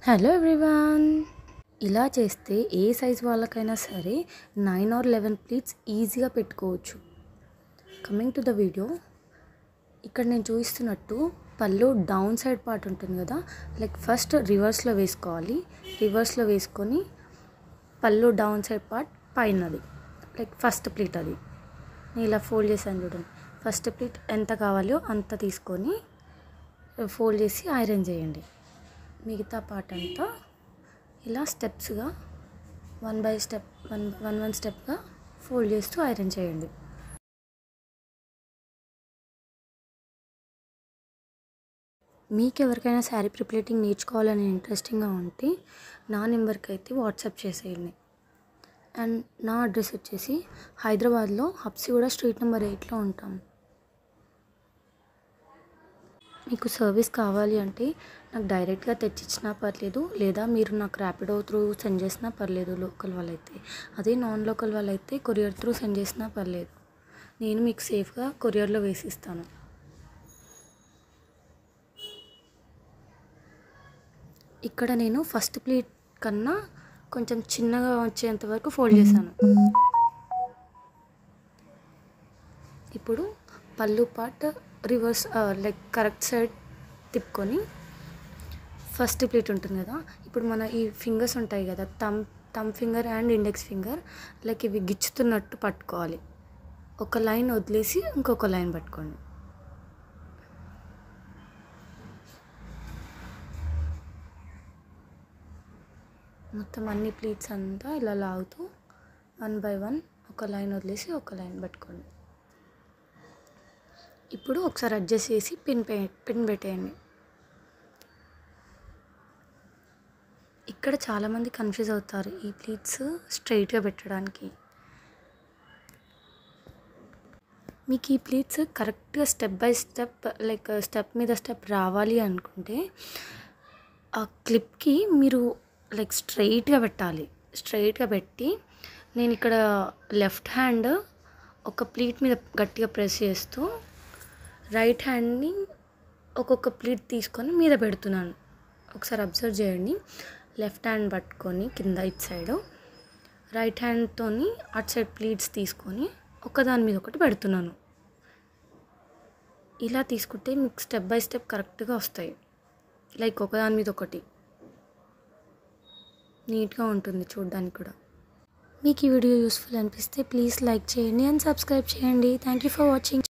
Hello everyone, ఇలా చేస్తే ఏ size వాళ్ళకైనా సరే 9 or 11 ప్లీట్స్ ఈజీగా పెట్టుకోవచ్చు. కమింగ్ టు ద వీడియో, ఇక్కడ నేను చూపిస్తున్నట్టు పళ్ళు డౌన్ సైడ్ పార్ట్ ఉంటుంది కదా, లైక్ ఫస్ట్ రివర్స్లో వేసుకోవాలి. రివర్స్లో వేసుకొని పళ్ళు డౌన్ సైడ్ పార్ట్ పైనది, లైక్ ఫస్ట్ ప్లీట్ అది నేను ఇలా ఫోల్డ్ చేశాను చూడండి. ఫస్ట్ ప్లీట్ ఎంత కావాలో అంత తీసుకొని ఫోల్డ్ చేసి ఐరన్ చేయండి. మిగతా పార్ట్ అంతా ఇలా స్టెప్స్గా వన్ స్టెప్గా ఫోల్డ్ చేస్తూ ఐరన్ చేయండి. మీకు ఎవరికైనా శారీ ప్రిప్లేటింగ్ నేర్చుకోవాలని ఇంట్రెస్టింగ్గా ఉంటే నా నెంబర్కి అయితే వాట్సాప్ చేసేయండి. అండ్ నా అడ్రస్ వచ్చేసి హైదరాబాద్లో హబ్సిగూడ స్ట్రీట్ నెంబర్ 8లో ఉంటాం. మీకు సర్వీస్ కావాలి అంటే నాకు డైరెక్ట్గా తెచ్చిచ్చినా పర్లేదు, లేదా మీరు నాకు ర్యాపిడో త్రూ సెండ్ చేసినా పర్లేదు. లోకల్ వాళ్ళైతే, అదే నాన్ లోకల్ వాళ్ళైతే కొరియర్ త్రూ సెండ్ చేసినా పర్లేదు. నేను మీకు సేఫ్గా కొరియర్లో వేసిస్తాను. ఇక్కడ నేను ఫస్ట్ ప్లేట్ కన్నా కొంచెం చిన్నగా వచ్చేంత వరకు ఫోల్డ్ చేశాను. ఇప్పుడు పళ్ళు part reverse like correct side తిప్పుకొని ఫస్ట్ ప్లేట్ ఉంటుంది కదా, ఇప్పుడు మన ఈ ఫింగర్స్ ఉంటాయి కదా, thumb finger and index finger, like ఇవి గిచ్చుతున్నట్టు పట్టుకోవాలి. ఒక లైన్ వదిలేసి ఇంకొక లైన్ పట్టుకోండి. మొత్తం అన్ని ప్లేట్స్ అంతా ఇలా లాగుతూ 1 by 1 ఒక లైన్ వదిలేసి ఒక లైన్ పట్టుకోండి. ఇప్పుడు ఒకసారి అడ్జస్ట్ చేసి పిన్ పెట్టేయండి. ఇక్కడ చాలామంది కన్ఫ్యూజ్ అవుతారు ఈ ప్లీట్స్ స్ట్రైట్గా పెట్టడానికి. మీకు ఈ ప్లీట్స్ కరెక్ట్గా step by step, like step మీద స్టెప్ రావాలి అనుకుంటే ఆ క్లిప్కి మీరు లైక్ స్ట్రైట్గా పెట్టాలి. స్ట్రైట్గా పెట్టి నేను ఇక్కడ లెఫ్ట్ హ్యాండ్ ఒక ప్లీట్ మీద గట్టిగా ప్రెస్ చేస్తూ రైట్ హ్యాండ్ని ఒక్కొక్క ప్లీట్ తీసుకొని మీద పెడుతున్నాను. ఒకసారి అబ్జర్వ్ చేయండి. లెఫ్ట్ హ్యాండ్ పట్టుకొని కింద ఇటు సైడు, రైట్ హ్యాండ్తో అటు సైడ్ ప్లీట్స్ తీసుకొని ఒకదాని మీద ఒకటి పెడుతున్నాను. ఇలా తీసుకుంటే మీకు స్టెప్ బై స్టెప్ కరెక్ట్గా వస్తాయి. లైక్ ఒకదాని మీద ఒకటి నీట్గా ఉంటుంది చూడడానికి కూడా. మీకు ఈ వీడియో యూస్ఫుల్ అనిపిస్తే ప్లీజ్ లైక్ చేయండి అండ్ సబ్స్క్రైబ్ చేయండి. Thank you for watching.